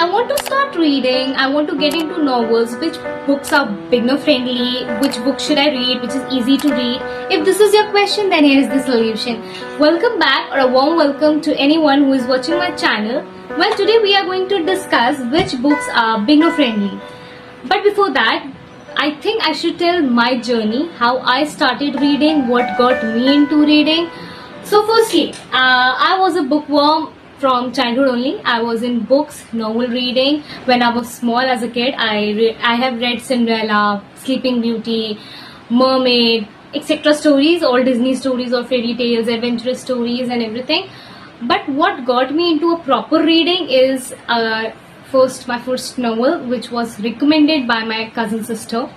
I want to start reading, I want to get into novels, which books are beginner friendly, which book should I read, which is easy to read. If this is your question, then here is the solution. Welcome back, or a warm welcome to anyone who is watching my channel. Well, today we are going to discuss which books are beginner friendly. But before that, I think I should tell my journey, how I started reading, what got me into reading. So firstly, I was a bookworm from childhood only. I was in books, novel reading. When I was small as a kid, I have read Cinderella, Sleeping Beauty, Mermaid, etc. stories, all Disney stories or fairy tales, adventurous stories and everything. But what got me into a proper reading is my first novel, which was recommended by my cousin sister.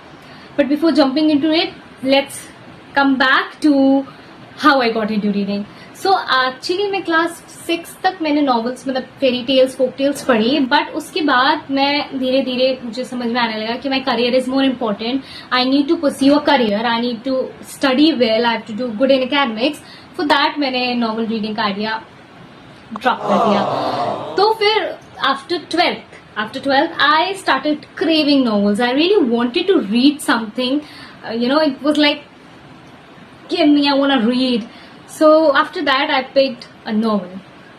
But before jumping into it, let's come back to how I got into reading. So actually मैं class 6 तक मैंने novels मतलब fairy tales folk tales पढ़ी, but उसके बाद मैं धीरे धीरे मुझे समझ में आने लगा कि my career is more important. I need to pursue a career, I need to study well, I have to do good in academics. For that मैंने नॉवल रीडिंग का आइडिया ड्रॉप कर दिया. तो फिर after 12th I started craving novels. I really wanted to read something. It was like, give me, I want to read. So after that I picked a novel.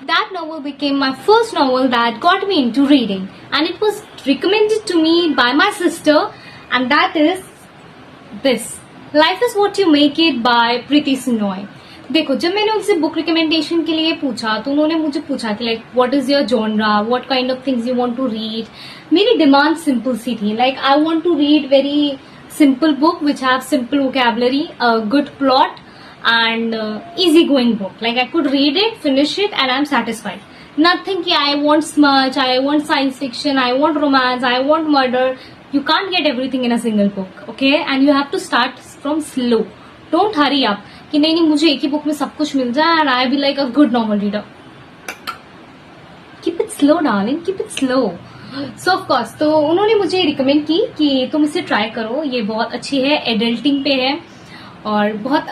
That novel became my first novel that got me into reading, and it was recommended to me by my sister, and that is this, Life is What You Make It by Preety Shenoy. देखो, जब मैंने उनसे book recommendation के लिए पूछा तो उन्होंने मुझे पूछा कि like what is your genre, what kind of things you want to read. मेरी डिमांड सिंपल सी थी, like I want to read very simple book which have simple vocabulary, a good plot, and easy going book. Like I could read it, finish it, and I'm satisfied. Nothing ki I want smudge, I want science fiction, I want romance, I want murder. You can't get everything in a single book, okay? And you have to start from slow. Don't hurry up कि नहीं मुझे एक ही book में सब कुछ मिल जाए, and I be like a good novel reader. Keep it slow, darling. Keep it slow. So of course तो उन्होंने मुझे रिकमेंड की कि तुम इसे ट्राई करो, ये बहुत अच्छी है, एडल्टिंग पे है और बहुत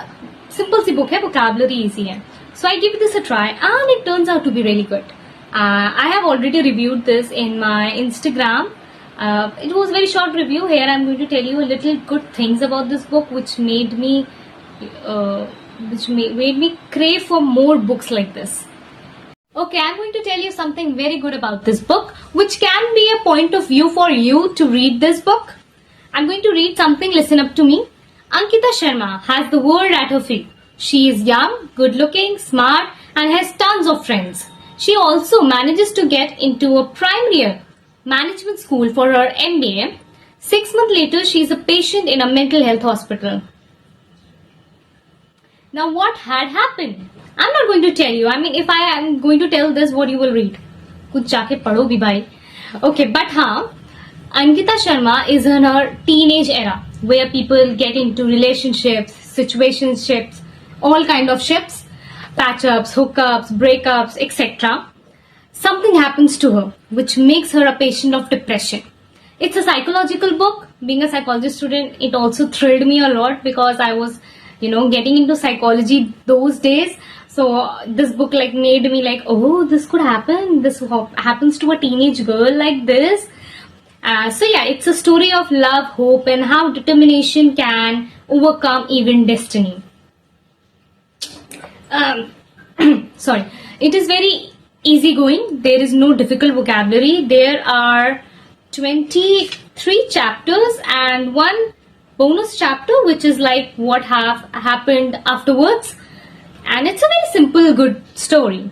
सिंपल सी बुक है, वोकैबुलरी इजी है. So I give this a try and it turns out to be really good. I have already reviewed this in my Instagram. It was a very short review. Here I'm going to tell you a little good things about this book which made me crave for more books like this. Okay, I'm going to tell you something very good about this book, which can be a point of view for you to read this book. I'm going to read something, listen up to me. Ankita Sharma has the world at her feet. She is young, good looking, smart, and has tons of friends. She also manages to get into a primary year management school for her MBA. 6 months later, she is a patient in a mental health hospital. Now, what had happened? I'm not going to tell you. I mean, if I am going to tell this, what you will read? कुछ जाके पढ़ो भी भाई. Okay, but Ankita Sharma is in her teenage era where people get into relationships, situationships, all kind of ships, patch-ups, hookups, breakups, etc. Something happens to her which makes her a patient of depression. It's a psychological book. Being a psychology student, it also thrilled me a lot because I was, getting into psychology those days. So this book made me like, oh, this could happen. This happens to a teenage girl like this. So yeah, it's a story of love, hope, and how determination can overcome even destiny. Sorry. It is very easygoing. There is no difficult vocabulary. There are 23 chapters and one bonus chapter, which is like what have happened afterwards. And it's a very simple, good story.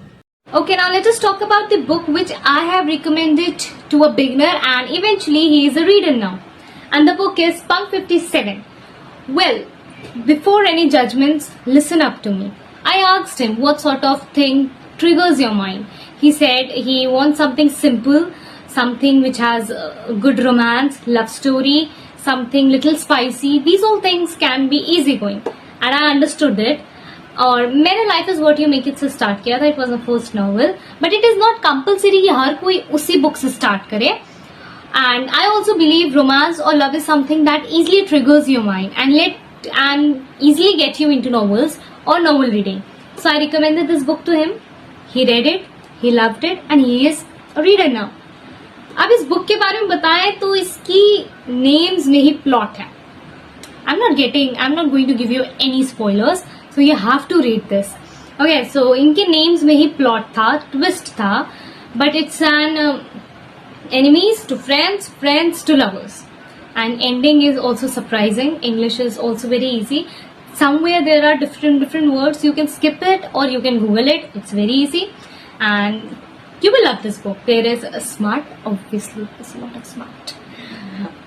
Okay, now let us talk about the book which I have recommended to a beginner, and eventually he is a reader now. And the book is Punk 57. Well, before any judgments, listen up to me. I asked him what sort of thing triggers your mind. He said he wants something simple, something which has a good romance, love story, something little spicy. These all things can be easygoing. And I understood it. और मैंने life is what you make it से start किया था. It was a first novel, but it is not compulsory कि हर कोई उसी book से स्टार्ट करे. And I also believe romance और love is something that easily triggers your mind and easily get you into novels or novel reading. So I recommended this book to him. He read it, he loved it, and he is a reader now. अब इस book के बारे में बताएं तो इसकी names में ही plot है. I'm not going to give you any spoilers, so you have to read this. Okay, so इनके names में ही plot था, twist था, but it's an enemies to friends, friends to lovers, and ending is also surprising. English is also very easy. Somewhere there are different words. You can skip it or you can Google it. It's very easy, and you will love this book. There is a smart, obviously it's not a smart,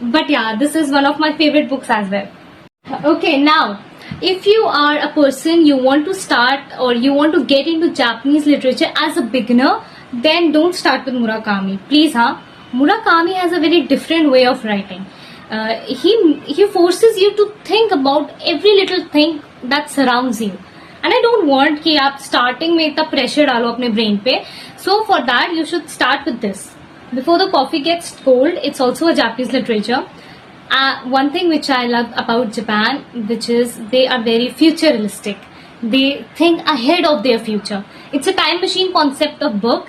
but yeah, this is one of my favorite books as well. Okay, now if you are a person, you want to start or you want to get into Japanese literature as a beginner, then don't start with Murakami, please. Murakami has a very different way of writing. He forces you to think about every little thing that surrounds you, and I don't want कि आप starting में इतना pressure डालो अपने brain पे. So for that you should start with this. Before the Coffee Gets Cold, it's also a Japanese literature. One thing which I love about Japan, which is they are very futuristic. They think ahead of their future. It's a time machine concept of book.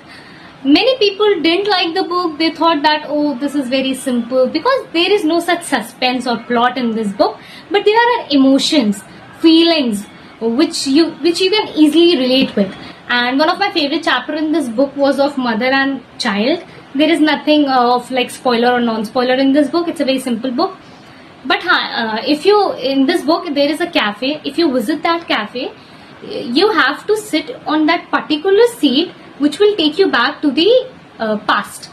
Many people didn't like the book. They thought that, oh, this is very simple, because there is no such suspense or plot in this book. But there are emotions, feelings, which you can easily relate with. And one of my favorite chapter in this book was of mother and child. There is nothing of like spoiler or non-spoiler in this book. It's a very simple book. But if you, in this book, there is a cafe. If you visit that cafe, you have to sit on that particular seat, which will take you back to the past.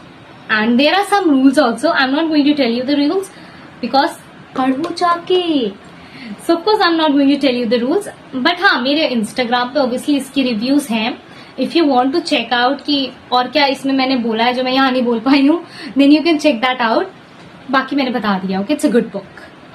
And there are some rules also. I'm not going to tell you the rules because so of course I'm not going to tell you the rules. But हाँ, मेरे Instagram पे obviously इसकी reviews हैं. If you want to check out कि और क्या इसमें मैंने बोला है जो मैं यहाँ नहीं बोल पाई हूँ, then you can check that out. बाकी मैंने बता दिया. Okay, it's a good book.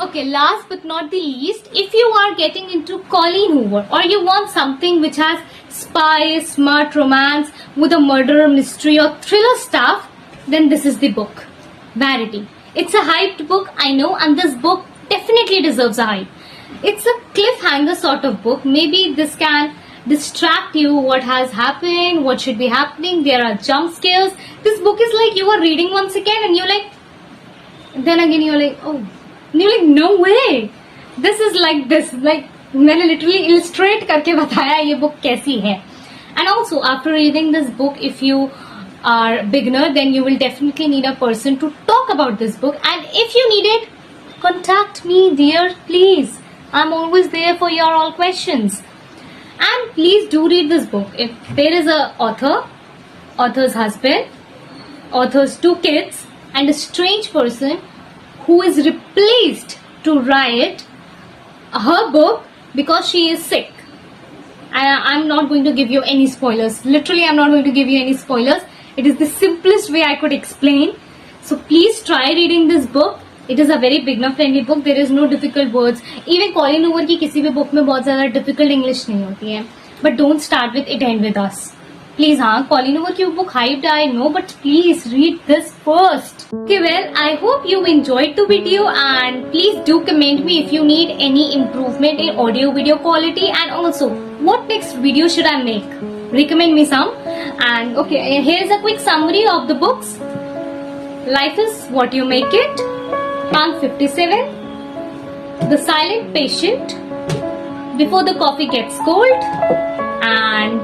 Okay, last but not the least, if you are getting into Colleen Hover or you want something which has spy, smart romance with a murder mystery or thriller stuff, then this is the book, Verity. It's a hyped book, I know, and this book definitely deserves a hype. It's a cliffhanger sort of book. Maybe this can distract you what has happened, what should be happening. There are jump scares. This book is like you are reading one second and you're like, then again you're like, oh, and you're like, no way, this is like this. Like मैंने literally illustrate करके बताया ये book कैसी है. And also after reading this book, if you are beginner, then you will definitely need a person to talk about this book. And if you need it, contact me, dear, please. I'm always there for your all questions. And please do read this book. If there is a author, author's husband, author's 2 kids, and a strange person who is replaced to write her book because she is sick. I'm not going to give you any spoilers. Literally, I'm not going to give you any spoilers. It is the simplest way I could explain. So please try reading this book. It is a very beginner friendly book. There is no difficult words. Even Colleen Hover की किसी भी book में बहुत ज़्यादा difficult English नहीं होती है. But don't start with It End With Us. Please, हाँ, Colleen Hover की book hyped, I know, but please read this first. Okay, well, I hope you enjoyed the video, and please do comment me if you need any improvement in audio video quality, and also what next video should I make. Recommend me some. And okay, here's a quick summary of the books. Life is what you make it. Punk 57, The Silent Patient, Before the Coffee Gets Cold, and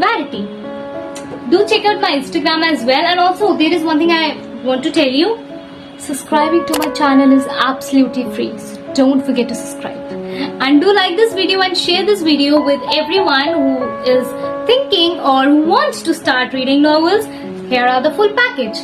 Verity. Do check out my Instagram as well. And also there is one thing I want to tell you. Subscribing to my channel is absolutely free. So don't forget to subscribe. And do like this video and share this video with everyone who is thinking or who wants to start reading novels. Here are the full package.